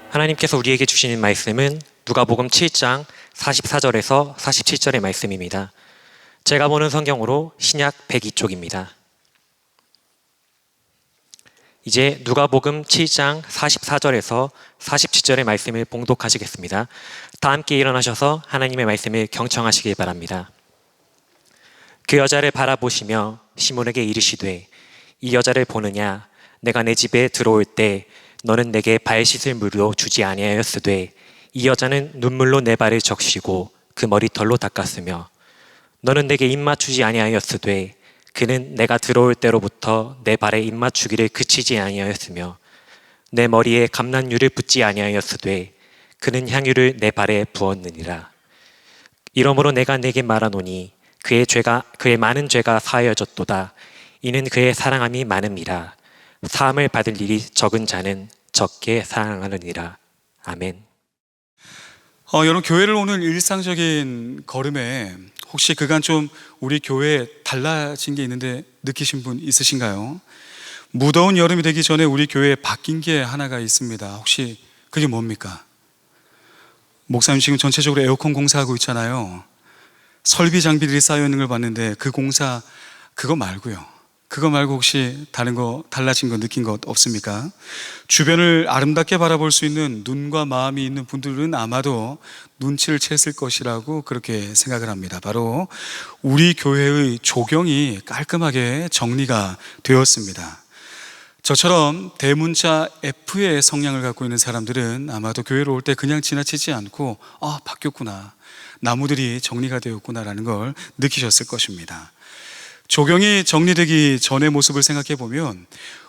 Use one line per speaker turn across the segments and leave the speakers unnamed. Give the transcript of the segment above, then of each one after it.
하나님께서 우리에게 주시는 말씀은 누가복음 7장 44절에서 47절의 말씀입니다. 제가 보는 성경으로 신약 102쪽입니다. 이제 누가복음 7장 44절에서 47절의 말씀을 봉독하시겠습니다. 다 함께 일어나셔서 하나님의 말씀을 경청하시길 바랍니다. 그 여자를 바라보시며 시몬에게 이르시되 이 여자를 보느냐? 내가 내 집에 들어올 때 너는 내게 발 씻을 물도 주지 아니하였으되 이 여자는 눈물로 내 발을 적시고 그 머리털로 닦았으며 너는 내게 입 맞추지 아니하였으되 그는 내가 들어올 때로부터 내 발에 입 맞추기를 그치지 아니하였으며 내 머리에 감람유를 붓지 아니하였으되 그는 향유를 내 발에 부었느니라. 이러므로 내가 네게 말하노니 그의 많은 죄가 사하여졌도다. 이는 그의 사랑함이 많음이라. 사함을 받을 일이 적은 자는 적게 사랑하느니라. 아멘.
여러분, 교회를 오는 일상적인 걸음에 혹시 그간 좀 우리 교회에 달라진 게 있는데 느끼신 분 있으신가요? 무더운 여름이 되기 전에 우리 교회에 바뀐 게 하나가 있습니다. 혹시 그게 뭡니까? 목사님 지금 전체적으로 에어컨 공사하고 있잖아요. 설비 장비들이 쌓여 있는 걸 봤는데 그 공사 그거 말고 혹시 다른 거 달라진 거 느낀 것 없습니까? 주변을 아름답게 바라볼 수 있는 눈과 마음이 있는 분들은 아마도 눈치를 챘을 것이라고 그렇게 생각을 합니다. 바로 우리 교회의 조경이 깔끔하게 정리가 되었습니다. 저처럼 대문자 F의 성향을 갖고 있는 사람들은 아마도 교회로 올 때 그냥 지나치지 않고 바뀌었구나, 나무들이 정리가 되었구나라는 걸 느끼셨을 것입니다. 조경이 정리되기 전의 모습을 생각해 보면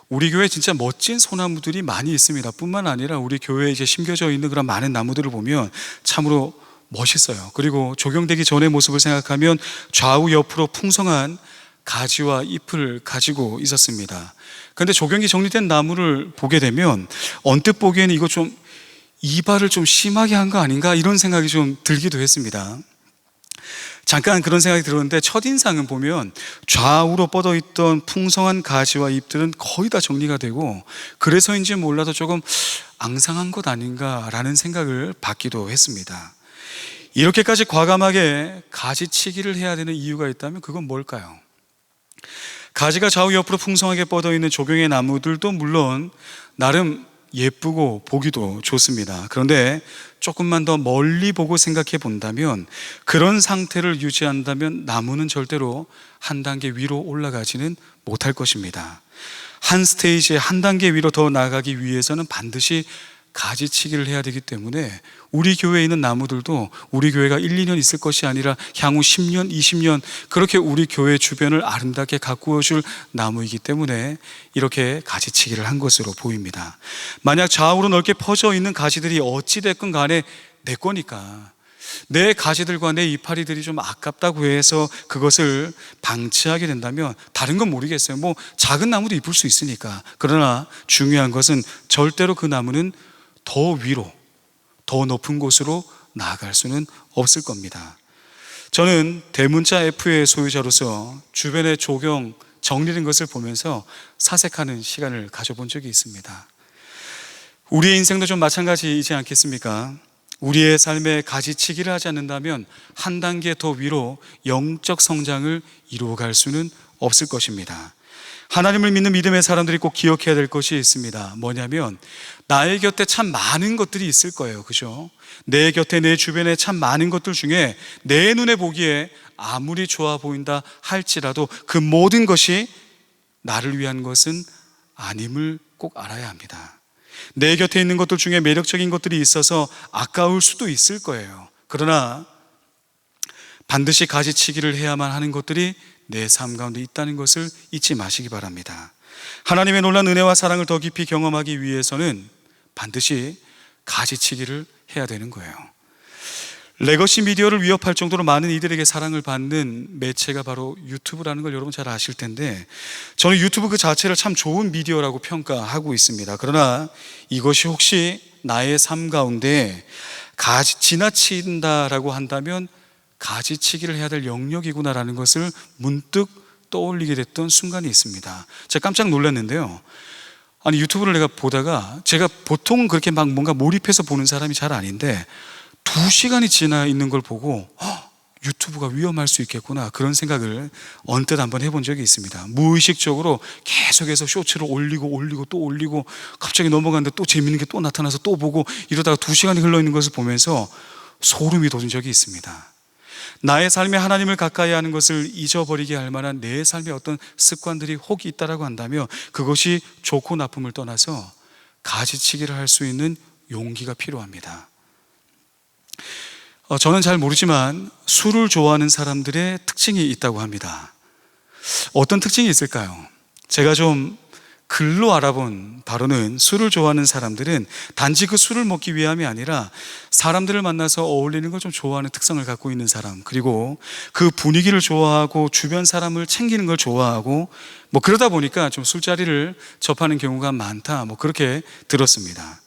우리 교회에 진짜 멋진 소나무들이 많이 있습니다. 뿐만 아니라 우리 교회에 이제 심겨져 있는 그런 많은 나무들을 보면 참으로 멋있어요. 그리고 조경되기 전의 모습을 생각하면 좌우 옆으로 풍성한 가지와 잎을 가지고 있었습니다. 그런데 조경이 정리된 나무를 보게 되면 언뜻 보기에는 이거 좀 이발을 좀 심하게 한 거 아닌가 이런 생각이 좀 들기도 했습니다. 잠깐 그런 생각이 들었는데 첫인상은 보면 좌우로 뻗어있던 풍성한 가지와 잎들은 거의 다 정리가 되고 그래서인지 몰라도 조금 앙상한 것 아닌가라는 생각을 받기도 했습니다. 이렇게까지 과감하게 가지치기를 해야 되는 이유가 있다면 그건 뭘까요? 가지가 좌우 옆으로 풍성하게 뻗어있는 조경의 나무들도 물론 나름 예쁘고 보기도 좋습니다. 그런데 조금만 더 멀리 보고 생각해 본다면 그런 상태를 유지한다면 나무는 절대로 한 단계 위로 올라가지는 못할 것입니다. 한 스테이지 한 단계 위로 더 나아가기 위해서는 반드시 가지치기를 해야 되기 때문에 우리 교회에 있는 나무들도 우리 교회가 1, 2년 있을 것이 아니라 향후 10년, 20년 그렇게 우리 교회 주변을 아름답게 가꾸어 줄 나무이기 때문에 이렇게 가지치기를 한 것으로 보입니다. 만약 좌우로 넓게 퍼져 있는 가지들이 어찌됐건 간에 내 거니까 내 가지들과 내 이파리들이 좀 아깝다고 해서 그것을 방치하게 된다면 다른 건 모르겠어요. 작은 나무도 이쁠 수 있으니까. 그러나 중요한 것은 절대로 그 나무는 더 위로, 더 높은 곳으로 나아갈 수는 없을 겁니다. 저는 대문자 F의 소유자로서 주변의 조경 정리된 것을 보면서 사색하는 시간을 가져본 적이 있습니다. 우리의 인생도 좀 마찬가지이지 않겠습니까? 우리의 삶에 가지치기를 하지 않는다면 한 단계 더 위로 영적 성장을 이루어갈 수는 없을 것입니다. 하나님을 믿는 믿음의 사람들이 꼭 기억해야 될 것이 있습니다. 뭐냐면 나의 곁에 참 많은 것들이 있을 거예요. 그죠? 내 곁에 내 주변에 참 많은 것들 중에 내 눈에 보기에 아무리 좋아 보인다 할지라도 그 모든 것이 나를 위한 것은 아님을 꼭 알아야 합니다. 내 곁에 있는 것들 중에 매력적인 것들이 있어서 아까울 수도 있을 거예요. 그러나 반드시 가지치기를 해야만 하는 것들이 내 삶 가운데 있다는 것을 잊지 마시기 바랍니다. 하나님의 놀라운 은혜와 사랑을 더 깊이 경험하기 위해서는 반드시 가지치기를 해야 되는 거예요. 레거시 미디어를 위협할 정도로 많은 이들에게 사랑을 받는 매체가 바로 유튜브라는 걸 여러분 잘 아실 텐데 저는 유튜브 그 자체를 참 좋은 미디어라고 평가하고 있습니다. 그러나 이것이 혹시 나의 삶 가운데 지나친다라고 한다면 가지치기를 해야 될 영역이구나라는 것을 문득 떠올리게 됐던 순간이 있습니다. 제가 깜짝 놀랐는데요. 아니 유튜브를 내가 보다가 제가 보통은 그렇게 막 뭔가 몰입해서 보는 사람이 잘 아닌데 2시간이 지나 있는 걸 보고 유튜브가 위험할 수 있겠구나 그런 생각을 언뜻 한번 해본 적이 있습니다. 무의식적으로 계속해서 쇼츠를 올리고 또 올리고 갑자기 넘어갔는데 또 재밌는 게 또 나타나서 또 보고 이러다가 2시간이 흘러 있는 것을 보면서 소름이 돋은 적이 있습니다. 나의 삶에 하나님을 가까이 하는 것을 잊어버리게 할 만한 내 삶의 어떤 습관들이 혹 있다라고 한다면 그것이 좋고 나쁨을 떠나서 가지치기를 할 수 있는 용기가 필요합니다. 저는 잘 모르지만 술을 좋아하는 사람들의 특징이 있다고 합니다. 어떤 특징이 있을까요? 제가 좀 글로 알아본 바로는 술을 좋아하는 사람들은 단지 그 술을 먹기 위함이 아니라 사람들을 만나서 어울리는 걸 좀 좋아하는 특성을 갖고 있는 사람, 그리고 그 분위기를 좋아하고 주변 사람을 챙기는 걸 좋아하고 뭐 그러다 보니까 좀 술자리를 접하는 경우가 많다, 뭐 그렇게 들었습니다.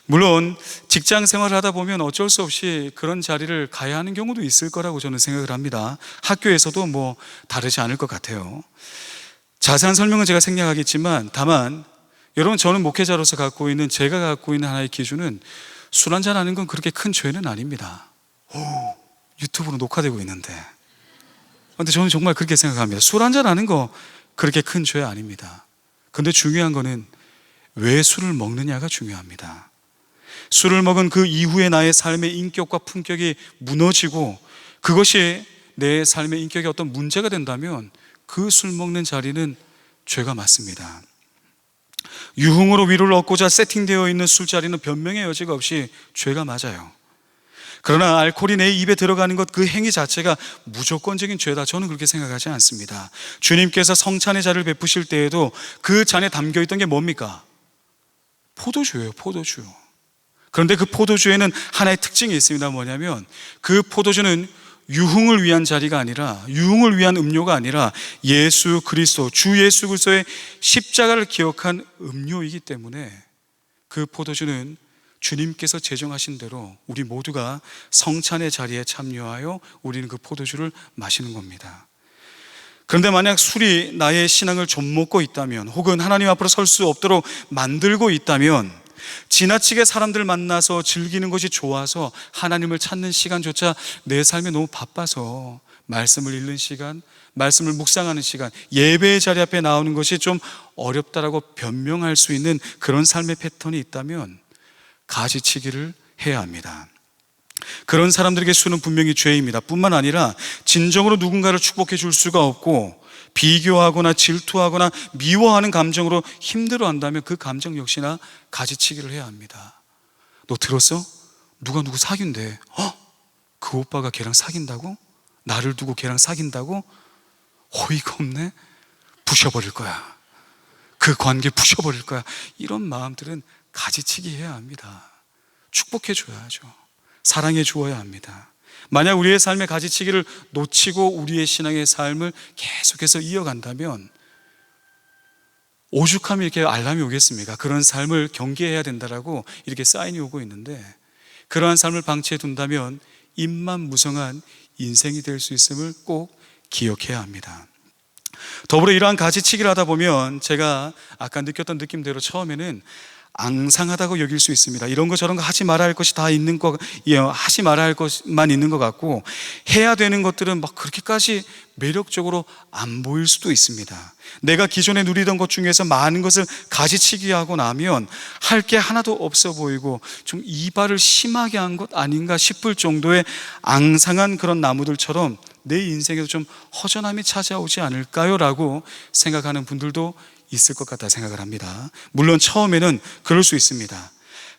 물론 직장 생활을 하다 보면 어쩔 수 없이 그런 자리를 가야 하는 경우도 있을 거라고 저는 생각을 합니다. 학교에서도 뭐 다르지 않을 것 같아요. 자세한 설명은 제가 생략하겠지만 다만 여러분, 저는 목회자로서 제가 갖고 있는 하나의 기준은 술 한잔 하는 건 그렇게 큰 죄는 아닙니다. 유튜브로 녹화되고 있는데. 근데 저는 정말 그렇게 생각합니다. 술 한잔 하는 거 그렇게 큰 죄 아닙니다. 근데 중요한 거는 왜 술을 먹느냐가 중요합니다. 술을 먹은 그 이후에 나의 삶의 인격과 품격이 무너지고 그것이 내 삶의 인격에 어떤 문제가 된다면 그 술 먹는 자리는 죄가 맞습니다. 유흥으로 위로를 얻고자 세팅되어 있는 술자리는 변명의 여지가 없이 죄가 맞아요. 그러나 알코올이 내 입에 들어가는 것, 그 행위 자체가 무조건적인 죄다, 저는 그렇게 생각하지 않습니다. 주님께서 성찬의 자를 베푸실 때에도 그 잔에 담겨있던 게 뭡니까? 포도주예요, 포도주. 그런데 그 포도주에는 하나의 특징이 있습니다. 뭐냐면 그 포도주는 유흥을 위한 자리가 아니라, 유흥을 위한 음료가 아니라 예수 그리스도, 주 예수 그리스도의 십자가를 기억한 음료이기 때문에 그 포도주는 주님께서 제정하신 대로 우리 모두가 성찬의 자리에 참여하여 우리는 그 포도주를 마시는 겁니다. 그런데 만약 술이 나의 신앙을 좀먹고 있다면, 혹은 하나님 앞으로 설 수 없도록 만들고 있다면, 지나치게 사람들 만나서 즐기는 것이 좋아서 하나님을 찾는 시간조차 내 삶에 너무 바빠서 말씀을 읽는 시간, 말씀을 묵상하는 시간, 예배의 자리 앞에 나오는 것이 좀 어렵다라고 변명할 수 있는 그런 삶의 패턴이 있다면 가지치기를 해야 합니다. 그런 사람들에게 술은 분명히 죄입니다. 뿐만 아니라 진정으로 누군가를 축복해 줄 수가 없고 비교하거나 질투하거나 미워하는 감정으로 힘들어한다면 그 감정 역시나 가지치기를 해야 합니다. 너 들었어? 누가 누구 사귄대. 그 오빠가 걔랑 사귄다고? 나를 두고 걔랑 사귄다고? 어이가 없네. 부셔버릴 거야. 그 관계 부셔버릴 거야. 이런 마음들은 가지치기 해야 합니다. 축복해 줘야죠. 사랑해 주어야 합니다. 만약 우리의 삶의 가지치기를 놓치고 우리의 신앙의 삶을 계속해서 이어간다면 오죽하면 이렇게 알람이 오겠습니까? 그런 삶을 경계해야 된다라고 이렇게 사인이 오고 있는데, 그러한 삶을 방치해 둔다면 입만무성한 인생이 될 수 있음을 꼭 기억해야 합니다. 더불어 이러한 가지치기를 하다 보면 제가 아까 느꼈던 느낌대로 처음에는 앙상하다고 여길 수 있습니다. 이런 거 저런 거 하지 말아야 할 것이 다 있는 거, 하지 말아야 할 것만 있는 것 같고, 해야 되는 것들은 막 그렇게까지 매력적으로 안 보일 수도 있습니다. 내가 기존에 누리던 것 중에서 많은 것을 가지치기하고 나면 할 게 하나도 없어 보이고 좀 이발을 심하게 한 것 아닌가 싶을 정도의 앙상한 그런 나무들처럼 내 인생에도 좀 허전함이 찾아오지 않을까요? 라고 생각하는 분들도 있을 것 같다 생각을 합니다. 물론 처음에는 그럴 수 있습니다.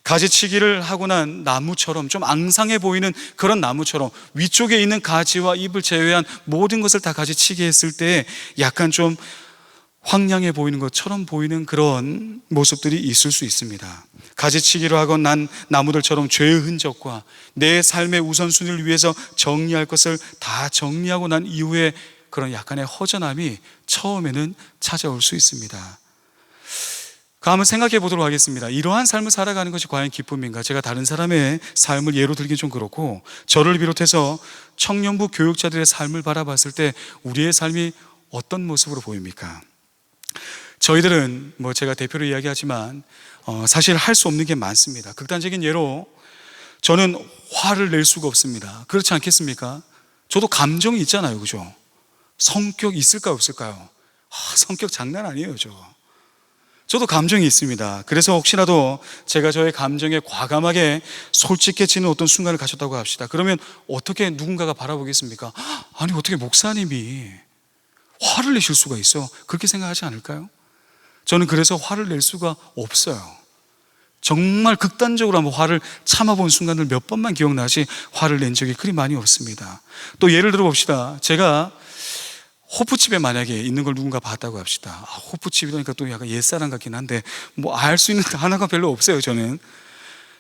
가지치기를 하고 난 나무처럼, 좀 앙상해 보이는 그런 나무처럼 위쪽에 있는 가지와 잎을 제외한 모든 것을 다 가지치기 했을 때 약간 좀 황량해 보이는 것처럼 보이는 그런 모습들이 있을 수 있습니다. 가지치기를 하고 난 나무들처럼 죄의 흔적과 내 삶의 우선순위를 위해서 정리할 것을 다 정리하고 난 이후에 그런 약간의 허전함이 처음에는 찾아올 수 있습니다. 한번 생각해 보도록 하겠습니다. 이러한 삶을 살아가는 것이 과연 기쁨인가? 제가 다른 사람의 삶을 예로 들긴 좀 그렇고, 저를 비롯해서 청년부 교육자들의 삶을 바라봤을 때 우리의 삶이 어떤 모습으로 보입니까? 저희들은 뭐 제가 대표로 이야기하지만 사실 할 수 없는 게 많습니다. 극단적인 예로 저는 화를 낼 수가 없습니다. 그렇지 않겠습니까? 저도 감정이 있잖아요, 그죠? 성격 있을까요, 없을까요? 성격 장난 아니에요, 저도 감정이 있습니다. 그래서 혹시라도 제가 저의 감정에 과감하게 솔직해지는 어떤 순간을 가졌다고 합시다. 그러면 어떻게 누군가가 바라보겠습니까? 아니, 어떻게 목사님이 화를 내실 수가 있어? 그렇게 생각하지 않을까요? 저는 그래서 화를 낼 수가 없어요. 정말 극단적으로 한번 화를 참아본 순간을 몇 번만 기억나지 화를 낸 적이 그리 많이 없습니다. 또 예를 들어 봅시다. 제가 호프집에 만약에 있는 걸 누군가 봤다고 합시다. 호프집이니까 또 약간 옛사람 같긴 한데 뭐 알 수 있는 단어가 별로 없어요. 저는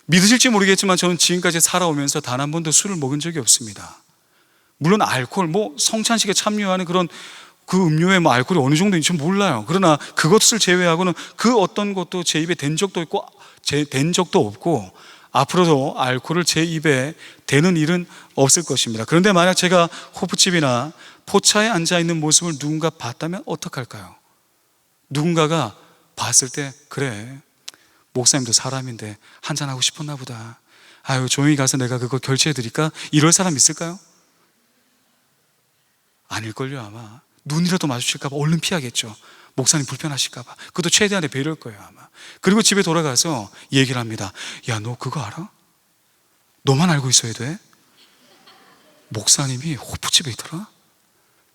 믿으실지 모르겠지만 저는 지금까지 살아오면서 단 한 번도 술을 먹은 적이 없습니다. 물론 알코올, 뭐 성찬식에 참여하는 그런 그 음료에 뭐 알코올이 어느 정도인지 몰라요. 그러나 그것을 제외하고는 그 어떤 것도 제 입에 댄 적도 없고 앞으로도 알코올을 제 입에 대는 일은 없을 것입니다. 그런데 만약 제가 호프집이나 포차에 앉아있는 모습을 누군가 봤다면 어떡할까요? 누군가가 봤을 때 그래, 목사님도 사람인데 한잔하고 싶었나 보다. 아유, 조용히 가서 내가 그거 결제해드릴까? 이럴 사람 있을까요? 아닐걸요. 아마 눈이라도 마주칠까봐 얼른 피하겠죠. 목사님 불편하실까봐. 그것도 최대한의 배려일 거예요, 아마. 그리고 집에 돌아가서 얘기를 합니다. 야, 너 그거 알아? 너만 알고 있어야 돼? 목사님이 호프집에 있더라?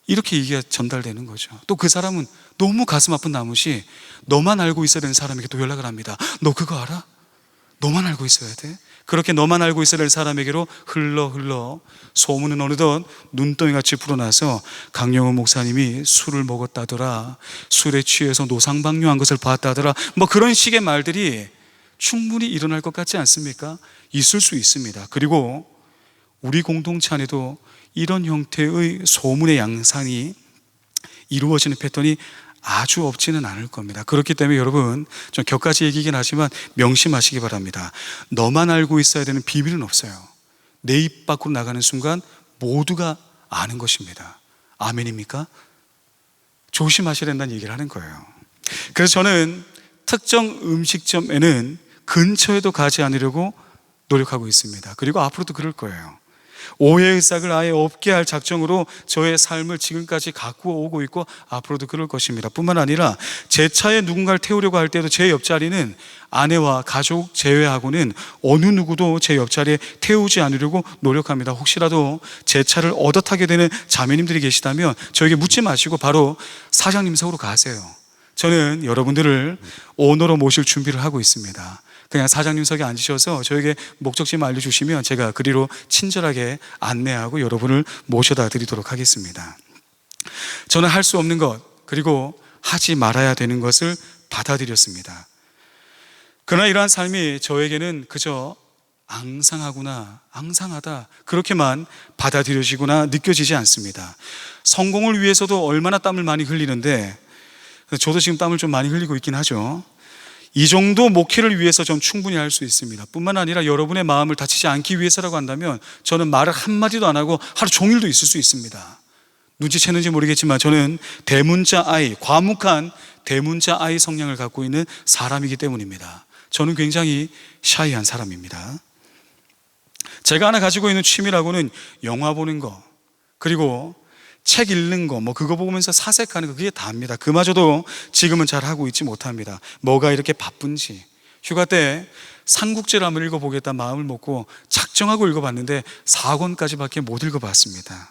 이렇게 얘기가 전달되는 거죠. 또 그 사람은 너무 가슴 아픈 나머지 너만 알고 있어야 되는 사람에게 또 연락을 합니다. 너 그거 알아? 너만 알고 있어야 돼? 그렇게 너만 알고 있어야 될 사람에게로 흘러 소문은 어느덧 눈덩이같이 불어나서 강영호 목사님이 술을 먹었다더라, 술에 취해서 노상방뇨한 것을 봤다더라, 뭐 그런 식의 말들이 충분히 일어날 것 같지 않습니까? 있을 수 있습니다. 그리고 우리 공동체 안에도 이런 형태의 소문의 양상이 이루어지는 패턴이 아주 없지는 않을 겁니다. 그렇기 때문에 여러분, 좀 격가지 얘기긴 하지만 명심하시기 바랍니다. 너만 알고 있어야 되는 비밀은 없어요. 내 입 밖으로 나가는 순간 모두가 아는 것입니다. 아멘입니까? 조심하셔야 된다는 얘기를 하는 거예요. 그래서 저는 특정 음식점에는 근처에도 가지 않으려고 노력하고 있습니다. 그리고 앞으로도 그럴 거예요. 오해의 싹을 아예 없게 할 작정으로 저의 삶을 지금까지 가꾸어 오고 있고 앞으로도 그럴 것입니다. 뿐만 아니라 제 차에 누군가를 태우려고 할 때도 제 옆자리는 아내와 가족 제외하고는 어느 누구도 제 옆자리에 태우지 않으려고 노력합니다. 혹시라도 제 차를 얻어 타게 되는 자매님들이 계시다면 저에게 묻지 마시고 바로 사장님 석으로 가세요. 저는 여러분들을 오너로 모실 준비를 하고 있습니다. 그냥 사장님석에 앉으셔서 저에게 목적지만 알려주시면 제가 그리로 친절하게 안내하고 여러분을 모셔다 드리도록 하겠습니다. 저는 할 수 없는 것, 그리고 하지 말아야 되는 것을 받아들였습니다. 그러나 이러한 삶이 저에게는 그저 앙상하다, 그렇게만 받아들여지거나 느껴지지 않습니다. 성공을 위해서도 얼마나 땀을 많이 흘리는데, 저도 지금 땀을 좀 많이 흘리고 있긴 하죠. 이 정도 목회를 위해서 전 충분히 할 수 있습니다. 뿐만 아니라 여러분의 마음을 다치지 않기 위해서라고 한다면 저는 말을 한마디도 안 하고 하루 종일도 있을 수 있습니다. 눈치채는지 모르겠지만 저는 대문자 아이, 과묵한 대문자 아이 성향을 갖고 있는 사람이기 때문입니다. 저는 굉장히 샤이한 사람입니다. 제가 하나 가지고 있는 취미라고는 영화 보는 거, 그리고 책 읽는 거, 뭐 그거 보면서 사색하는 거, 그게 다입니다. 그마저도 지금은 잘 하고 있지 못합니다. 뭐가 이렇게 바쁜지. 휴가 때 삼국지를 한번 읽어보겠다 마음을 먹고 작정하고 읽어봤는데 4권까지밖에 못 읽어봤습니다.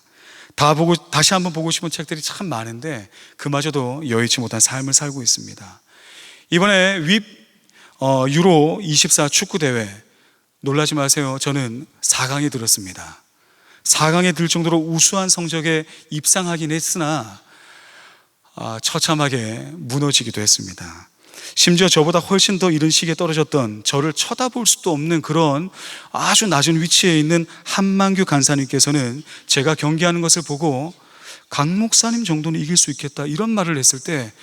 다시 한번 보고 싶은 책들이 참 많은데 그마저도 여의치 못한 삶을 살고 있습니다. 이번에 유로 24 축구대회, 놀라지 마세요. 저는 4강에 들었습니다. 4강에 들 정도로 우수한 성적에 입상하긴 했으나 처참하게 무너지기도 했습니다. 심지어 저보다 훨씬 더 이른 시기에 떨어졌던 저를 쳐다볼 수도 없는 그런 아주 낮은 위치에 있는 한만규 간사님께서는 제가 경기하는 것을 보고 강 목사님 정도는 이길 수 있겠다 이런 말을 했을 때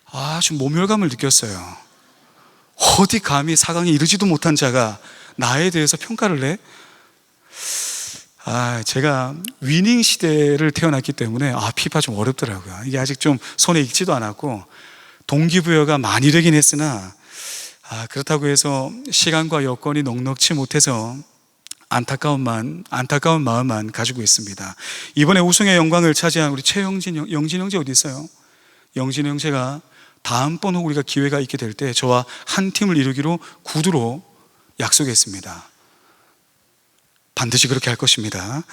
아주 모멸감을 느꼈어요. 어디 감히 4강에 이르지도 못한 자가 나에 대해서 평가를 해? 제가 위닝 시대를 태어났기 때문에 피파 좀 어렵더라고요. 이게 아직 좀 손에 익지도 않았고 동기부여가 많이 되긴 했으나 그렇다고 해서 시간과 여건이 넉넉치 못해서 안타까운 마음만 가지고 있습니다. 이번에 우승의 영광을 차지한 우리 영진 형제 어디 있어요? 영진 형제가 다음번 혹 우리가 기회가 있게 될 때 저와 한 팀을 이루기로 구두로 약속했습니다. 반드시 그렇게 할 것입니다.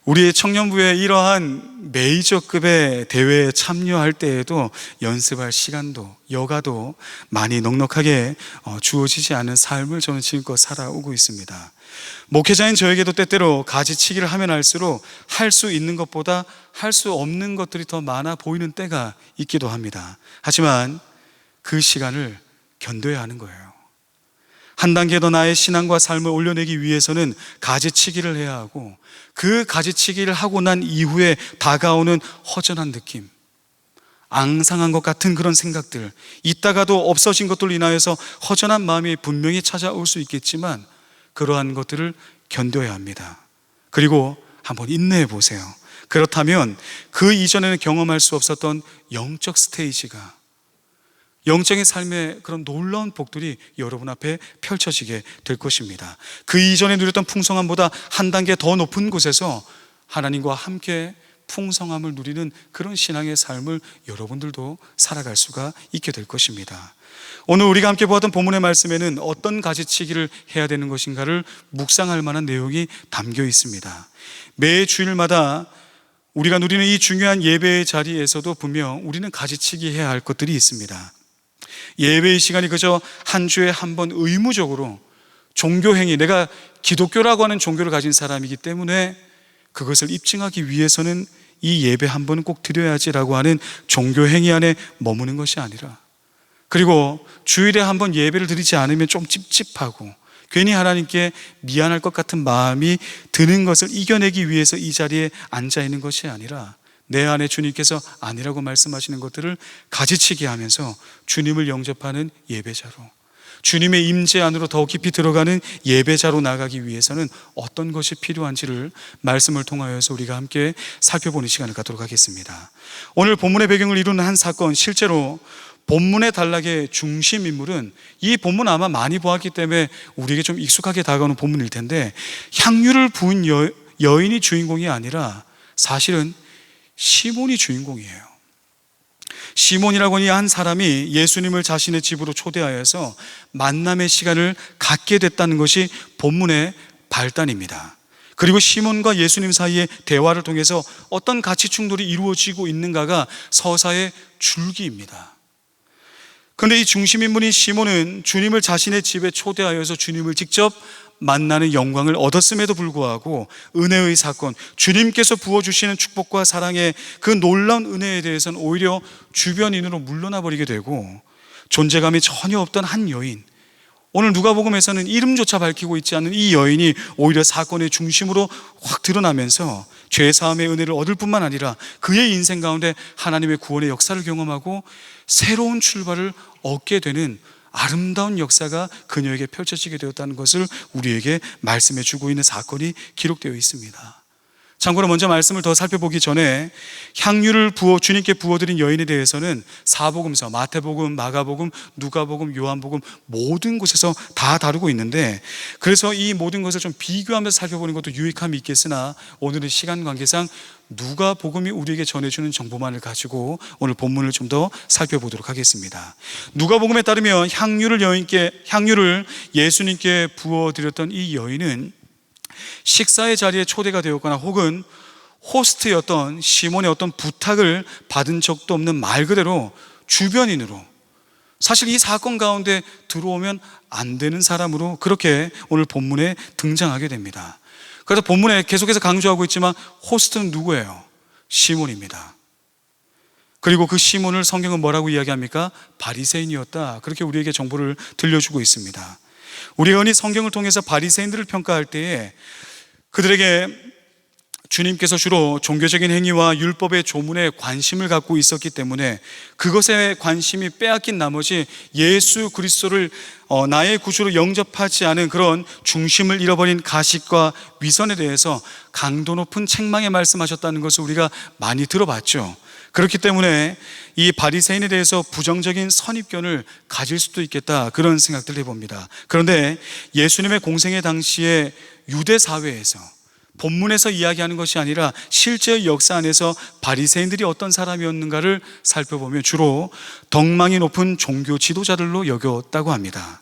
우리 청년부에 이러한 메이저급의 대회에 참여할 때에도 연습할 시간도 여가도 많이 넉넉하게 주어지지 않은 삶을 저는 지금껏 살아오고 있습니다. 목회자인 저에게도 때때로 가지치기를 하면 할수록 할 수 있는 것보다 할 수 없는 것들이 더 많아 보이는 때가 있기도 합니다. 하지만 그 시간을 견뎌야 하는 거예요. 한 단계 더 나의 신앙과 삶을 올려내기 위해서는 가지치기를 해야 하고, 그 가지치기를 하고 난 이후에 다가오는 허전한 느낌, 앙상한 것 같은 그런 생각들, 있다가도 없어진 것들로 인하여서 허전한 마음이 분명히 찾아올 수 있겠지만 그러한 것들을 견뎌야 합니다. 그리고 한번 인내해 보세요. 그렇다면 그 이전에는 경험할 수 없었던 영적 스테이지가, 영적인 삶의 그런 놀라운 복들이 여러분 앞에 펼쳐지게 될 것입니다. 그 이전에 누렸던 풍성함보다 한 단계 더 높은 곳에서 하나님과 함께 풍성함을 누리는 그런 신앙의 삶을 여러분들도 살아갈 수가 있게 될 것입니다. 오늘 우리가 함께 보았던 본문의 말씀에는 어떤 가지치기를 해야 되는 것인가를 묵상할 만한 내용이 담겨 있습니다. 매 주일마다 우리가 누리는 이 중요한 예배의 자리에서도 분명 우리는 가지치기 해야 할 것들이 있습니다. 예배의 시간이 그저 한 주에 한 번 의무적으로 종교행위, 내가 기독교라고 하는 종교를 가진 사람이기 때문에 그것을 입증하기 위해서는 이 예배 한 번은 꼭 드려야지라고 하는 종교행위 안에 머무는 것이 아니라, 그리고 주일에 한 번 예배를 드리지 않으면 좀 찝찝하고 괜히 하나님께 미안할 것 같은 마음이 드는 것을 이겨내기 위해서 이 자리에 앉아 있는 것이 아니라, 내 안에 주님께서 아니라고 말씀하시는 것들을 가지치기 하면서 주님을 영접하는 예배자로, 주님의 임재 안으로 더 깊이 들어가는 예배자로 나가기 위해서는 어떤 것이 필요한지를 말씀을 통하여서 우리가 함께 살펴보는 시간을 갖도록 하겠습니다. 오늘 본문의 배경을 이루는 한 사건, 실제로 본문의 단락의 중심 인물은, 이 본문 아마 많이 보았기 때문에 우리에게 좀 익숙하게 다가오는 본문일 텐데, 향유를 부은 여인이 주인공이 아니라 사실은 시몬이 주인공이에요. 시몬이라고 하는 한 사람이 예수님을 자신의 집으로 초대하여서 만남의 시간을 갖게 됐다는 것이 본문의 발단입니다. 그리고 시몬과 예수님 사이의 대화를 통해서 어떤 가치 충돌이 이루어지고 있는가가 서사의 줄기입니다. 그런데 이 중심인물인 시몬은 주님을 자신의 집에 초대하여서 주님을 직접 만나는 영광을 얻었음에도 불구하고 은혜의 사건, 주님께서 부어주시는 축복과 사랑의 그 놀라운 은혜에 대해서는 오히려 주변인으로 물러나 버리게 되고, 존재감이 전혀 없던 한 여인, 오늘 누가복음에서는 이름조차 밝히고 있지 않는 이 여인이 오히려 사건의 중심으로 확 드러나면서 죄사함의 은혜를 얻을 뿐만 아니라 그의 인생 가운데 하나님의 구원의 역사를 경험하고 새로운 출발을 얻게 되는 아름다운 역사가 그녀에게 펼쳐지게 되었다는 것을 우리에게 말씀해 주고 있는 사건이 기록되어 있습니다. 참고로 먼저 말씀을 더 살펴보기 전에 향유를 주님께 부어드린 여인에 대해서는 사복음서, 마태복음, 마가복음, 누가복음, 요한복음 모든 곳에서 다 다루고 있는데, 그래서 이 모든 것을 좀 비교하면서 살펴보는 것도 유익함이 있겠으나 오늘은 시간 관계상 누가복음이 우리에게 전해주는 정보만을 가지고 오늘 본문을 좀 더 살펴보도록 하겠습니다. 누가복음에 따르면 향유를 예수님께 부어드렸던 이 여인은 식사의 자리에 초대가 되었거나 혹은 호스트였던 시몬의 어떤 부탁을 받은 적도 없는, 말 그대로 주변인으로, 사실 이 사건 가운데 들어오면 안 되는 사람으로 그렇게 오늘 본문에 등장하게 됩니다. 그래서 본문에 계속해서 강조하고 있지만 호스트는 누구예요? 시몬입니다. 그리고 그 시몬을 성경은 뭐라고 이야기합니까? 바리새인이었다, 그렇게 우리에게 정보를 들려주고 있습니다. 우리가 흔히 성경을 통해서 바리새인들을 평가할 때에 그들에게 주님께서 주로 종교적인 행위와 율법의 조문에 관심을 갖고 있었기 때문에 그것에 관심이 빼앗긴 나머지 예수 그리스도를 나의 구주로 영접하지 않은 그런 중심을 잃어버린 가식과 위선에 대해서 강도 높은 책망에 말씀하셨다는 것을 우리가 많이 들어봤죠. 그렇기 때문에 이 바리새인에 대해서 부정적인 선입견을 가질 수도 있겠다, 그런 생각들을 해봅니다. 그런데 예수님의 공생의 당시에 유대 사회에서, 본문에서 이야기하는 것이 아니라 실제의 역사 안에서 바리새인들이 어떤 사람이었는가를 살펴보면 주로 덕망이 높은 종교 지도자들로 여겼다고 합니다.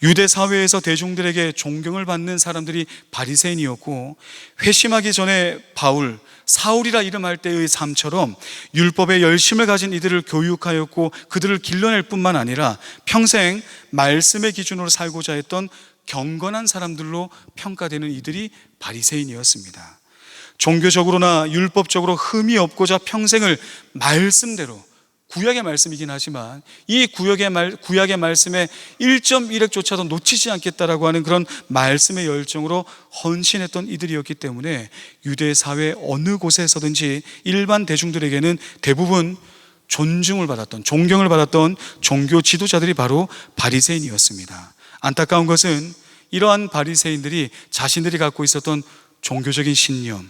유대 사회에서 대중들에게 존경을 받는 사람들이 바리새인이었고, 회심하기 전에 사울이라 이름할 때의 삶처럼 율법에 열심을 가진 이들을 교육하였고 그들을 길러낼 뿐만 아니라 평생 말씀의 기준으로 살고자 했던 경건한 사람들로 평가되는 이들이 바리새인이었습니다. 종교적으로나 율법적으로 흠이 없고자 평생을 말씀대로, 구약의 말씀이긴 하지만 이 구약의 말씀에 1.1획조차도 놓치지 않겠다라고 하는 그런 말씀의 열정으로 헌신했던 이들이었기 때문에 유대 사회 어느 곳에서든지 일반 대중들에게는 대부분 존경을 받았던 종교 지도자들이 바로 바리새인이었습니다. 안타까운 것은 이러한 바리새인들이 자신들이 갖고 있었던 종교적인 신념,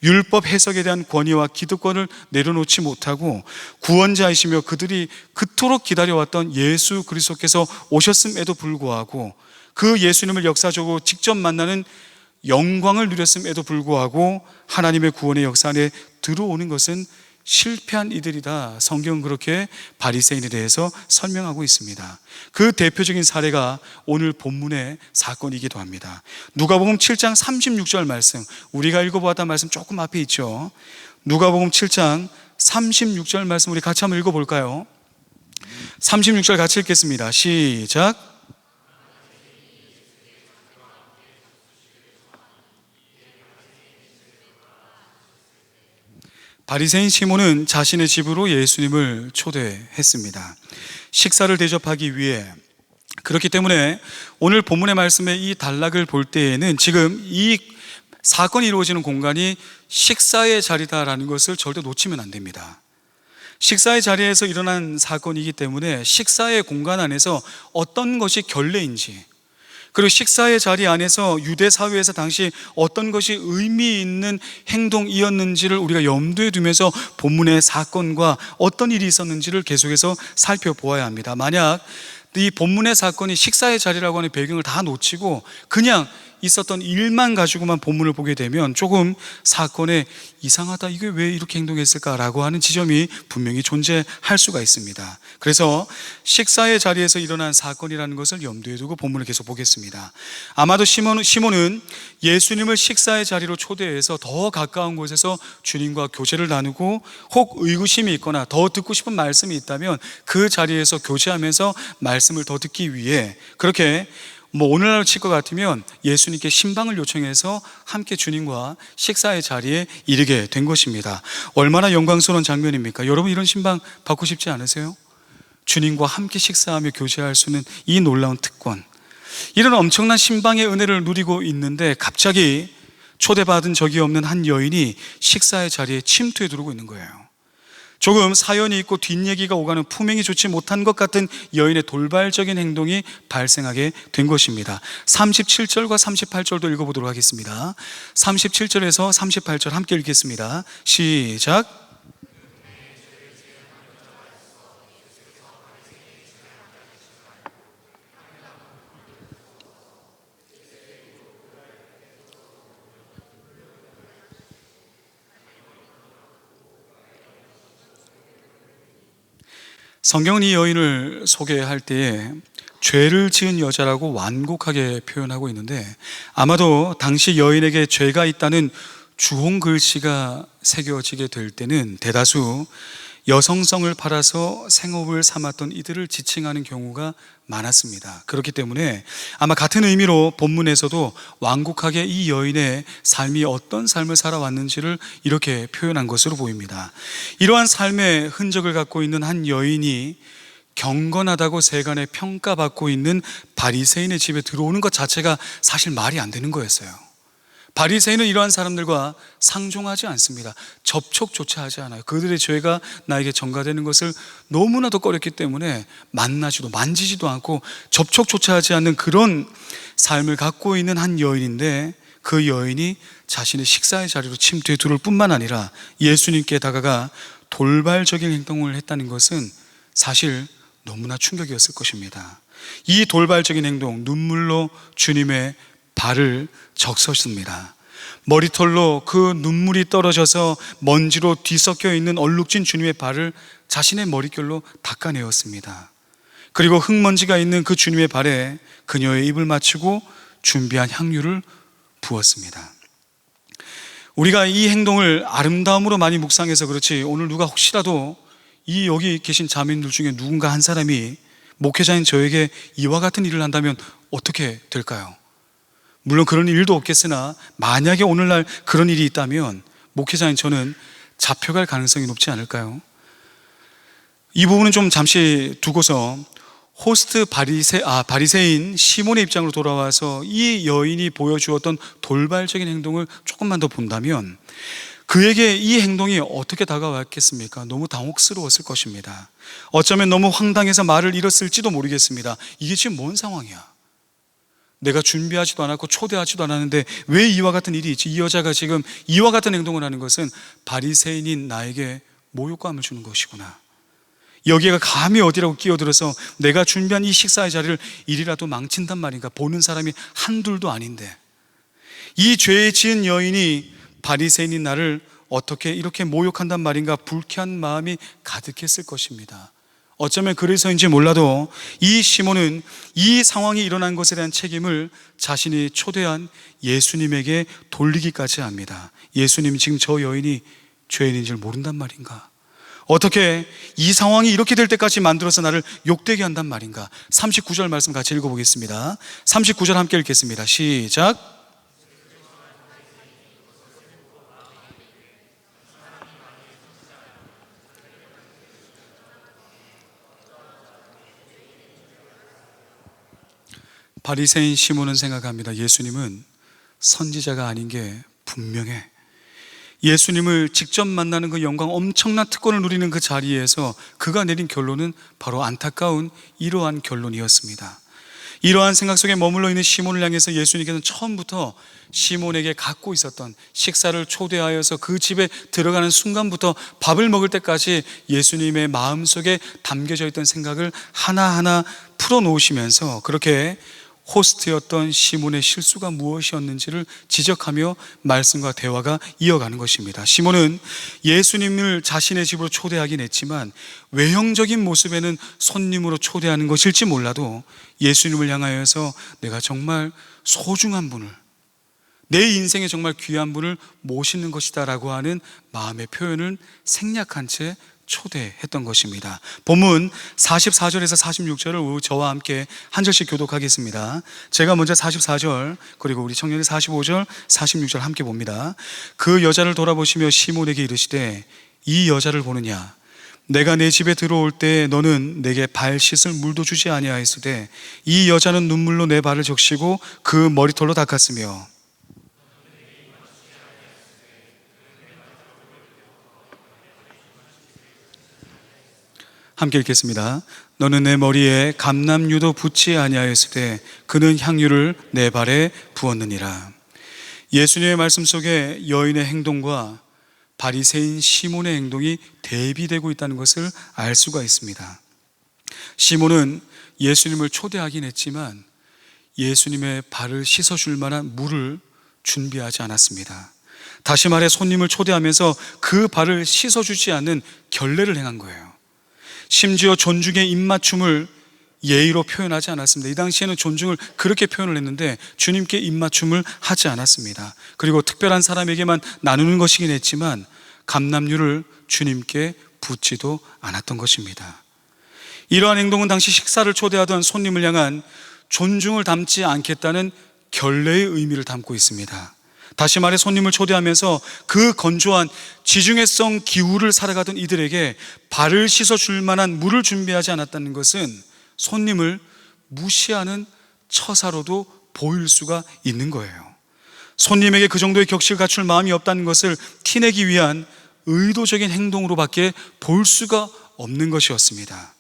율법 해석에 대한 권위와 기득권을 내려놓지 못하고 구원자이시며 그들이 그토록 기다려왔던 예수 그리스도께서 오셨음에도 불구하고, 그 예수님을 역사적으로 직접 만나는 영광을 누렸음에도 불구하고 하나님의 구원의 역사 안에 들어오는 것은 실패한 이들이다. 성경은 그렇게 바리새인에 대해서 설명하고 있습니다. 그 대표적인 사례가 오늘 본문의 사건이기도 합니다. 누가복음 7장 36절 말씀, 우리가 읽어보았던 말씀 조금 앞에 있죠. 누가복음 7장 36절 말씀 우리 같이 한번 읽어볼까요? 36절 같이 읽겠습니다. 시작. 바리새인 시몬은 자신의 집으로 예수님을 초대했습니다. 식사를 대접하기 위해. 그렇기 때문에 오늘 본문의 말씀에 이 단락을 볼 때에는 지금 이 사건이 이루어지는 공간이 식사의 자리다라는 것을 절대 놓치면 안 됩니다. 식사의 자리에서 일어난 사건이기 때문에 식사의 공간 안에서 어떤 것이 결례인지, 그리고 식사의 자리 안에서 유대 사회에서 당시 어떤 것이 의미 있는 행동이었는지를 우리가 염두에 두면서 본문의 사건과 어떤 일이 있었는지를 계속해서 살펴보아야 합니다. 만약 이 본문의 사건이 식사의 자리라고 하는 배경을 다 놓치고 그냥 있었던 일만 가지고만 본문을 보게 되면 조금 사건에 이상하다, 이게 왜 이렇게 행동했을까라고 하는 지점이 분명히 존재할 수가 있습니다. 그래서 식사의 자리에서 일어난 사건이라는 것을 염두에 두고 본문을 계속 보겠습니다. 아마도 시몬은 예수님을 식사의 자리로 초대해서 더 가까운 곳에서 주님과 교제를 나누고 혹 의구심이 있거나 더 듣고 싶은 말씀이 있다면 그 자리에서 교제하면서 말씀을 더 듣기 위해, 그렇게 오늘날 칠 것 같으면 예수님께 신방을 요청해서 함께 주님과 식사의 자리에 이르게 된 것입니다. 얼마나 영광스러운 장면입니까? 여러분, 이런 신방 받고 싶지 않으세요? 주님과 함께 식사하며 교제할 수 있는 이 놀라운 특권, 이런 엄청난 신방의 은혜를 누리고 있는데 갑자기 초대받은 적이 없는 한 여인이 식사의 자리에 침투해 들어오고 있는 거예요. 조금 사연이 있고 뒷얘기가 오가는 품행이 좋지 못한 것 같은 여인의 돌발적인 행동이 발생하게 된 것입니다. 37절과 38절도 읽어보도록 하겠습니다. 37절에서 38절 함께 읽겠습니다. 시작. 성경은 이 여인을 소개할 때에 죄를 지은 여자라고 완곡하게 표현하고 있는데, 아마도 당시 여인에게 죄가 있다는 주홍 글씨가 새겨지게 될 때는 대다수 여성성을 팔아서 생업을 삼았던 이들을 지칭하는 경우가 많았습니다. 그렇기 때문에 아마 같은 의미로 본문에서도 완곡하게 이 여인의 삶이 어떤 삶을 살아왔는지를 이렇게 표현한 것으로 보입니다. 이러한 삶의 흔적을 갖고 있는 한 여인이 경건하다고 세간에 평가받고 있는 바리새인의 집에 들어오는 것 자체가 사실 말이 안 되는 거였어요. 바리새인은 이러한 사람들과 상종하지 않습니다. 접촉조차 하지 않아요. 그들의 죄가 나에게 전가되는 것을 너무나도 꺼렸기 때문에 만지지도 않고 접촉조차 하지 않는 그런 삶을 갖고 있는 한 여인인데, 그 여인이 자신의 식사의 자리로 침투해 들어올 뿐만 아니라 예수님께 다가가 돌발적인 행동을 했다는 것은 사실 너무나 충격이었을 것입니다. 이 돌발적인 행동, 눈물로 주님의 발을 적셨습니다. 머리털로 그 눈물이 떨어져서 먼지로 뒤섞여 있는 얼룩진 주님의 발을 자신의 머릿결로 닦아내었습니다. 그리고 흙먼지가 있는 그 주님의 발에 그녀의 입을 맞추고 준비한 향유를 부었습니다. 우리가 이 행동을 아름다움으로 많이 묵상해서 그렇지, 오늘 누가 혹시라도 이 여기 계신 자매님들 중에 누군가 한 사람이 목회자인 저에게 이와 같은 일을 한다면 어떻게 될까요? 물론 그런 일도 없겠으나 만약에 오늘날 그런 일이 있다면 목회자인 저는 잡혀갈 가능성이 높지 않을까요? 이 부분은 좀 잠시 두고서 호스트 바리새인 시몬의 입장으로 돌아와서 이 여인이 보여주었던 돌발적인 행동을 조금만 더 본다면 그에게 이 행동이 어떻게 다가왔겠습니까? 너무 당혹스러웠을 것입니다. 어쩌면 너무 황당해서 말을 잃었을지도 모르겠습니다. 이게 지금 뭔 상황이야? 내가 준비하지도 않았고 초대하지도 않았는데 왜 이와 같은 일이 있지? 이 여자가 지금 이와 같은 행동을 하는 것은 바리새인인 나에게 모욕감을 주는 것이구나. 여기가 감히 어디라고 끼어들어서 내가 준비한 이 식사의 자리를 이리라도 망친단 말인가? 보는 사람이 한둘도 아닌데 이 죄에 지은 여인이 바리새인인 나를 어떻게 이렇게 모욕한단 말인가? 불쾌한 마음이 가득했을 것입니다. 어쩌면 그래서인지 몰라도 이 시몬은 이 상황이 일어난 것에 대한 책임을 자신이 초대한 예수님에게 돌리기까지 합니다. 예수님이 지금 저 여인이 죄인인 줄 모른단 말인가? 어떻게 이 상황이 이렇게 될 때까지 만들어서 나를 욕되게 한단 말인가? 39절 말씀 같이 읽어보겠습니다. 39절 함께 읽겠습니다. 시작. 바리새인 시몬은 생각합니다. 예수님은 선지자가 아닌 게 분명해. 예수님을 직접 만나는 그 영광, 엄청난 특권을 누리는 그 자리에서 그가 내린 결론은 바로 안타까운 이러한 결론이었습니다. 이러한 생각 속에 머물러 있는 시몬을 향해서 예수님께서는 처음부터 시몬에게 갖고 있었던 식사를 초대하여서 그 집에 들어가는 순간부터 밥을 먹을 때까지 예수님의 마음속에 담겨져 있던 생각을 하나하나 풀어놓으시면서 그렇게 호스트였던 시몬의 실수가 무엇이었는지를 지적하며 말씀과 대화가 이어가는 것입니다. 시몬은 예수님을 자신의 집으로 초대하긴 했지만 외형적인 모습에는 손님으로 초대하는 것일지 몰라도 예수님을 향하여서 내가 정말 소중한 분을, 내 인생에 정말 귀한 분을 모시는 것이다 라고 하는 마음의 표현을 생략한 채 초대했던 것입니다. 본문 44절에서 46절을 저와 함께 한 절씩 교독하겠습니다. 제가 먼저 44절 그리고 우리 청년이 45절 46절 함께 봅니다. 그 여자를 돌아보시며 시몬에게 이르시되 이 여자를 보느냐? 내가 내 집에 들어올 때 너는 내게 발 씻을 물도 주지 아니하였으되 이 여자는 눈물로 내 발을 적시고 그 머리털로 닦았으며 함께 읽겠습니다. 너는 내 머리에 감람유도 붓지 아니하였으되 그는 향유를 내 발에 부었느니라. 예수님의 말씀 속에 여인의 행동과 바리새인 시몬의 행동이 대비되고 있다는 것을 알 수가 있습니다. 시몬은 예수님을 초대하긴 했지만 예수님의 발을 씻어줄 만한 물을 준비하지 않았습니다. 다시 말해 손님을 초대하면서 그 발을 씻어주지 않는 결례를 행한 거예요. 심지어 존중의 입맞춤을 예의로 표현하지 않았습니다. 이 당시에는 존중을 그렇게 표현을 했는데 주님께 입맞춤을 하지 않았습니다. 그리고 특별한 사람에게만 나누는 것이긴 했지만 감람유를 주님께 붓지도 않았던 것입니다. 이러한 행동은 당시 식사를 초대하던 손님을 향한 존중을 담지 않겠다는 결례의 의미를 담고 있습니다. 다시 말해 손님을 초대하면서 그 건조한 지중해성 기후를 살아가던 이들에게 발을 씻어줄 만한 물을 준비하지 않았다는 것은 손님을 무시하는 처사로도 보일 수가 있는 거예요. 손님에게 그 정도의 격식을 갖출 마음이 없다는 것을 티내기 위한 의도적인 행동으로밖에 볼 수가 없는 것이었습니다.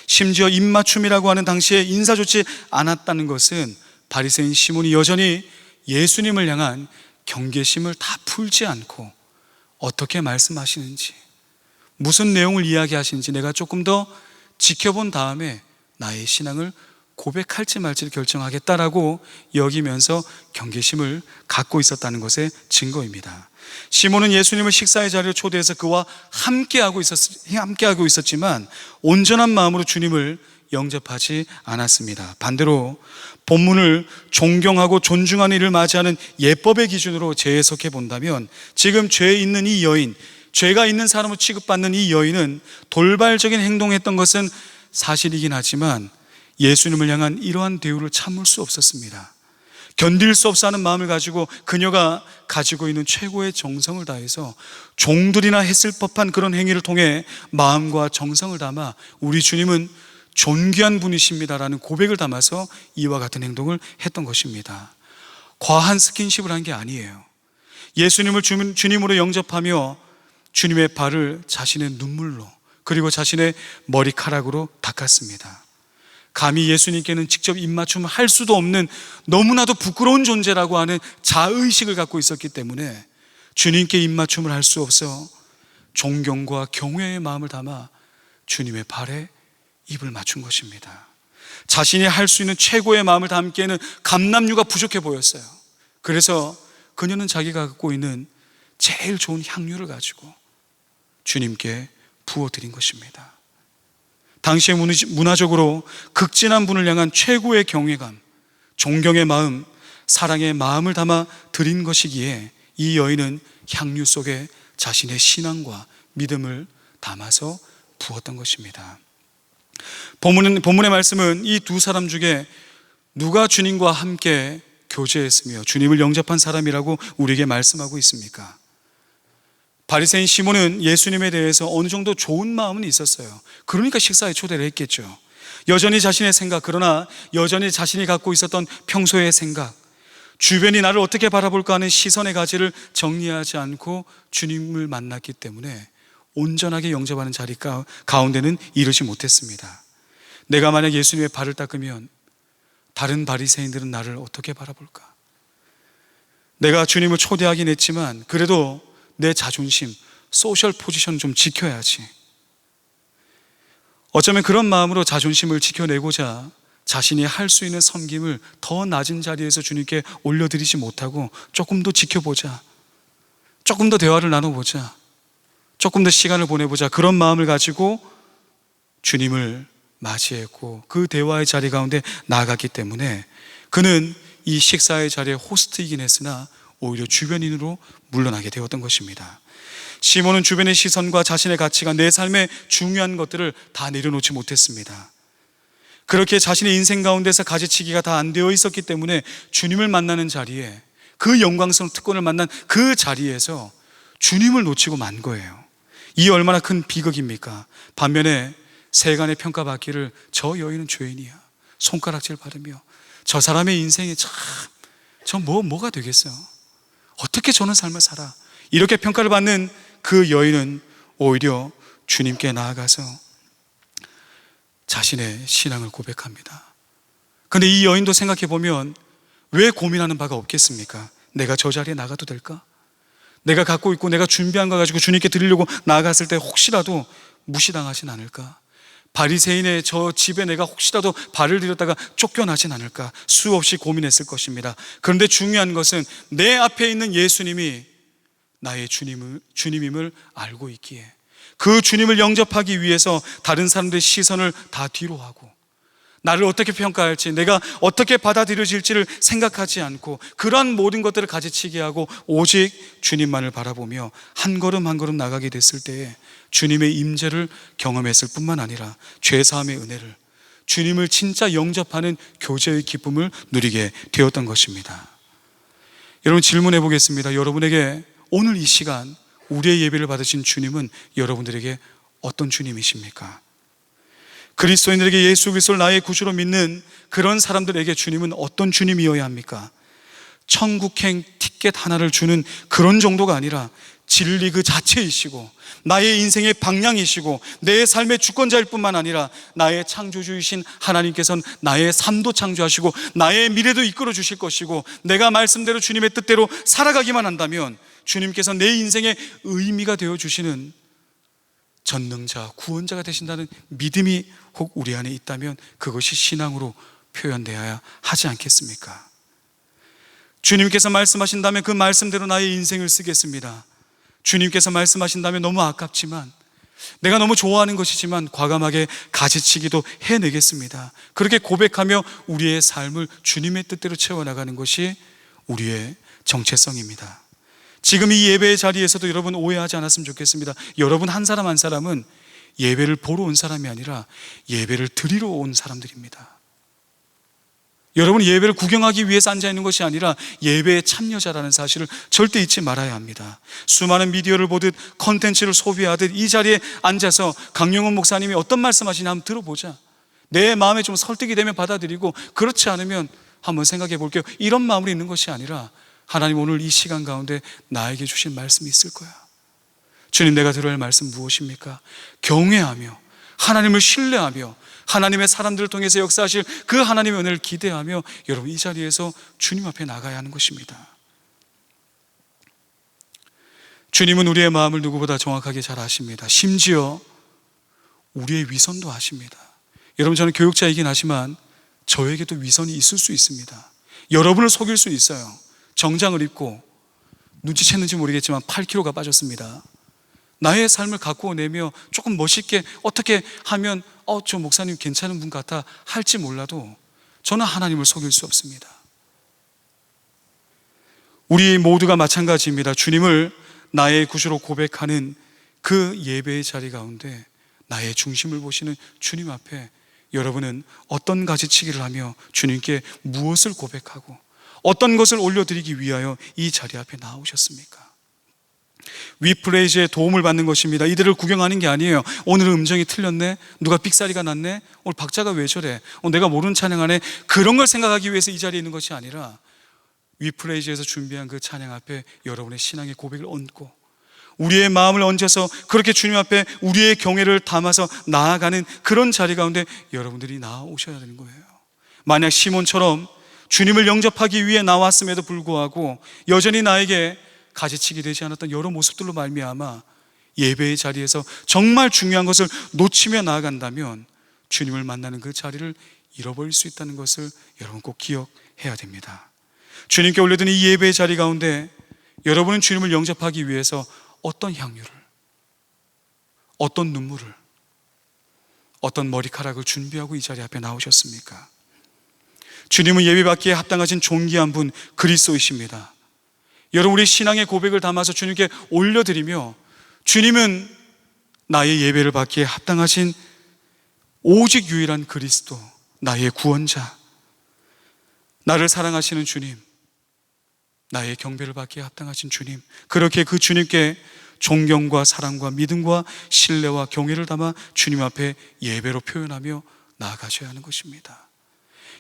심지어 입맞춤이라고 하는 당시에 인사조치 않았다는 것은 바리새인 시몬이 여전히 예수님을 향한 경계심을 다 풀지 않고 어떻게 말씀하시는지, 무슨 내용을 이야기하시는지 내가 조금 더 지켜본 다음에 나의 신앙을 고백할지 말지를 결정하겠다라고 여기면서 경계심을 갖고 있었다는 것의 증거입니다. 시몬은 예수님을 식사의 자리로 초대해서 그와 함께하고 있었지만 온전한 마음으로 주님을 영접하지 않았습니다. 반대로 본문을 존경하고 존중하는 이를 맞이하는 예법의 기준으로 재해석해 본다면 지금 죄에 있는 이 여인, 죄가 있는 사람으로 취급받는 이 여인은 돌발적인 행동했던 것은 사실이긴 하지만 예수님을 향한 이러한 대우를 참을 수 없었습니다. 견딜 수 없어 하는 마음을 가지고 그녀가 가지고 있는 최고의 정성을 다해서 종들이나 했을 법한 그런 행위를 통해 마음과 정성을 담아 우리 주님은 존귀한 분이십니다라는 고백을 담아서 이와 같은 행동을 했던 것입니다. 과한 스킨십을 한 게 아니에요. 예수님을 주님으로 영접하며 주님의 발을 자신의 눈물로 그리고 자신의 머리카락으로 닦았습니다. 감히 예수님께는 직접 입맞춤을 할 수도 없는 너무나도 부끄러운 존재라고 하는 자의식을 갖고 있었기 때문에 주님께 입맞춤을 할 수 없어 존경과 경외의 마음을 담아 주님의 발에 입을 맞춘 것입니다. 자신이 할 수 있는 최고의 마음을 담기에는 감람유가 부족해 보였어요. 그래서 그녀는 자기가 갖고 있는 제일 좋은 향유를 가지고 주님께 부어드린 것입니다. 당시의 문화적으로 극진한 분을 향한 최고의 경외감, 존경의 마음, 사랑의 마음을 담아 드린 것이기에 이 여인은 향유 속에 자신의 신앙과 믿음을 담아서 부었던 것입니다. 본문의 말씀은 이 두 사람 중에 누가 주님과 함께 교제했으며 주님을 영접한 사람이라고 우리에게 말씀하고 있습니까? 바리새인 시몬은 예수님에 대해서 어느 정도 좋은 마음은 있었어요. 그러니까 식사에 초대를 했겠죠. 여전히 자신의 생각, 그러나 여전히 자신이 갖고 있었던 평소의 생각, 주변이 나를 어떻게 바라볼까 하는 시선의 가지를 정리하지 않고 주님을 만났기 때문에 온전하게 영접하는 자리 가운데는 이르지 못했습니다. 내가 만약 예수님의 발을 닦으면 다른 바리새인들은 나를 어떻게 바라볼까? 내가 주님을 초대하긴 했지만 그래도 내 자존심, 소셜 포지션 좀 지켜야지. 어쩌면 그런 마음으로 자존심을 지켜내고자 자신이 할 수 있는 섬김을 더 낮은 자리에서 주님께 올려드리지 못하고 조금 더 지켜보자, 조금 더 대화를 나눠보자, 조금 더 시간을 보내보자, 그런 마음을 가지고 주님을 맞이했고 그 대화의 자리 가운데 나아갔기 때문에 그는 이 식사의 자리에 호스트이긴 했으나 오히려 주변인으로 물러나게 되었던 것입니다. 시몬은 주변의 시선과 자신의 가치가 내 삶의 중요한 것들을 다 내려놓지 못했습니다. 그렇게 자신의 인생 가운데서 가지치기가 다 안 되어 있었기 때문에 주님을 만나는 자리에, 그 영광스러운 특권을 만난 그 자리에서 주님을 놓치고 만 거예요. 이 얼마나 큰 비극입니까? 반면에 세간의 평가받기를 저 여인은 죄인이야, 손가락질 받으며 저 사람의 인생이 참 뭐가 되겠어요? 어떻게 저는 삶을 살아? 이렇게 평가를 받는 그 여인은 오히려 주님께 나아가서 자신의 신앙을 고백합니다. 그런데 이 여인도 생각해 보면 왜 고민하는 바가 없겠습니까? 내가 저 자리에 나가도 될까? 내가 갖고 있고 내가 준비한 거 가지고 주님께 드리려고 나아갔을 때 혹시라도 무시당하진 않을까? 바리새인의 저 집에 내가 혹시라도 발을 들였다가 쫓겨나진 않을까? 수없이 고민했을 것입니다. 그런데 중요한 것은 내 앞에 있는 예수님이 나의 주님임을 알고 있기에 그 주님을 영접하기 위해서 다른 사람들의 시선을 다 뒤로 하고 나를 어떻게 평가할지, 내가 어떻게 받아들여질지를 생각하지 않고 그러한 모든 것들을 가지치게 하고 오직 주님만을 바라보며 한 걸음 한 걸음 나가게 됐을 때에 주님의 임재를 경험했을 뿐만 아니라 죄사함의 은혜를, 주님을 진짜 영접하는 교제의 기쁨을 누리게 되었던 것입니다. 여러분, 질문해 보겠습니다. 여러분에게 오늘 이 시간 우리의 예배를 받으신 주님은 여러분들에게 어떤 주님이십니까? 그리스도인들에게 예수 그리스도를 나의 구주로 믿는 그런 사람들에게 주님은 어떤 주님이어야 합니까? 천국행 티켓 하나를 주는 그런 정도가 아니라 진리 그 자체이시고 나의 인생의 방향이시고 내 삶의 주권자일 뿐만 아니라 나의 창조주이신 하나님께서는 나의 삶도 창조하시고 나의 미래도 이끌어 주실 것이고 내가 말씀대로 주님의 뜻대로 살아가기만 한다면 주님께서 내 인생의 의미가 되어 주시는 전능자, 구원자가 되신다는 믿음이 혹 우리 안에 있다면 그것이 신앙으로 표현되어야 하지 않겠습니까? 주님께서 말씀하신다면 그 말씀대로 나의 인생을 쓰겠습니다. 주님께서 말씀하신다면 너무 아깝지만, 내가 너무 좋아하는 것이지만 과감하게 가지치기도 해내겠습니다. 그렇게 고백하며 우리의 삶을 주님의 뜻대로 채워나가는 것이 우리의 정체성입니다. 지금 이 예배의 자리에서도 여러분 오해하지 않았으면 좋겠습니다. 여러분 한 사람 한 사람은 예배를 보러 온 사람이 아니라 예배를 드리러 온 사람들입니다. 여러분이 예배를 구경하기 위해서 앉아있는 것이 아니라 예배의 참여자라는 사실을 절대 잊지 말아야 합니다. 수많은 미디어를 보듯 컨텐츠를 소비하듯 이 자리에 앉아서 강용훈 목사님이 어떤 말씀하시냐 한번 들어보자, 내 마음에 좀 설득이 되면 받아들이고, 그렇지 않으면 한번 생각해 볼게요. 이런 마음으로 있는 것이 아니라 하나님 오늘 이 시간 가운데 나에게 주신 말씀이 있을 거야. 주님, 내가 들어야 할 말씀 무엇입니까? 경외하며 하나님을 신뢰하며 하나님의 사람들을 통해서 역사하실 그 하나님의 은혜를 기대하며 여러분 이 자리에서 주님 앞에 나가야 하는 것입니다. 주님은 우리의 마음을 누구보다 정확하게 잘 아십니다. 심지어 우리의 위선도 아십니다. 여러분, 저는 교육자이긴 하지만 저에게도 위선이 있을 수 있습니다. 여러분을 속일 수 있어요. 정장을 입고 눈치챘는지 모르겠지만 8kg가 빠졌습니다. 나의 삶을 갖고 내며 조금 멋있게 어떻게 하면 저 목사님 괜찮은 분 같아 할지 몰라도 저는 하나님을 속일 수 없습니다. 우리 모두가 마찬가지입니다. 주님을 나의 구주로 고백하는 그 예배의 자리 가운데 나의 중심을 보시는 주님 앞에 여러분은 어떤 가지치기를 하며 주님께 무엇을 고백하고 어떤 것을 올려드리기 위하여 이 자리 앞에 나오셨습니까? 위프레이즈의 도움을 받는 것입니다. 이들을 구경하는 게 아니에요. 오늘은 음정이 틀렸네, 누가 삑사리가 났네, 오늘 박자가 왜 저래, 내가 모르는 찬양하네, 그런 걸 생각하기 위해서 이 자리에 있는 것이 아니라 위프레이즈에서 준비한 그 찬양 앞에 여러분의 신앙의 고백을 얹고 우리의 마음을 얹어서 그렇게 주님 앞에 우리의 경외를 담아서 나아가는 그런 자리 가운데 여러분들이 나오셔야 되는 거예요. 만약 시몬처럼 주님을 영접하기 위해 나왔음에도 불구하고 여전히 나에게 가지치기 되지 않았던 여러 모습들로 말미암아 예배의 자리에서 정말 중요한 것을 놓치며 나아간다면 주님을 만나는 그 자리를 잃어버릴 수 있다는 것을 여러분 꼭 기억해야 됩니다. 주님께 올려드린 이 예배의 자리 가운데 여러분은 주님을 영접하기 위해서 어떤 향유를, 어떤 눈물을, 어떤 머리카락을 준비하고 이 자리 앞에 나오셨습니까? 주님은 예배받기에 합당하신 존귀한 분 그리스도이십니다. 여러분, 우리 신앙의 고백을 담아서 주님께 올려드리며 주님은 나의 예배를 받기에 합당하신 오직 유일한 그리스도, 나의 구원자, 나를 사랑하시는 주님, 나의 경배를 받기에 합당하신 주님, 그렇게 그 주님께 존경과 사랑과 믿음과 신뢰와 경외를 담아 주님 앞에 예배로 표현하며 나아가셔야 하는 것입니다.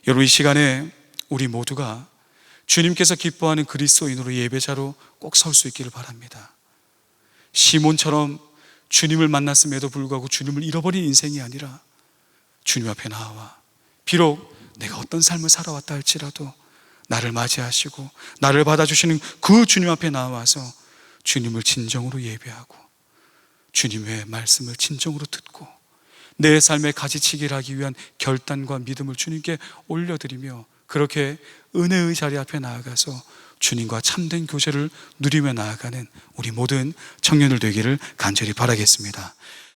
여러분, 이 시간에 우리 모두가 주님께서 기뻐하는 그리스도인으로 예배자로 꼭 설 수 있기를 바랍니다. 시몬처럼 주님을 만났음에도 불구하고 주님을 잃어버린 인생이 아니라 주님 앞에 나와 비록 내가 어떤 삶을 살아왔다 할지라도 나를 맞이하시고 나를 받아주시는 그 주님 앞에 나와서 주님을 진정으로 예배하고 주님의 말씀을 진정으로 듣고 내 삶의 가지치기를 하기 위한 결단과 믿음을 주님께 올려드리며 그렇게 은혜의 자리 앞에 나아가서 주님과 참된 교제를 누리며 나아가는 우리 모든 청년들 되기를 간절히 바라겠습니다.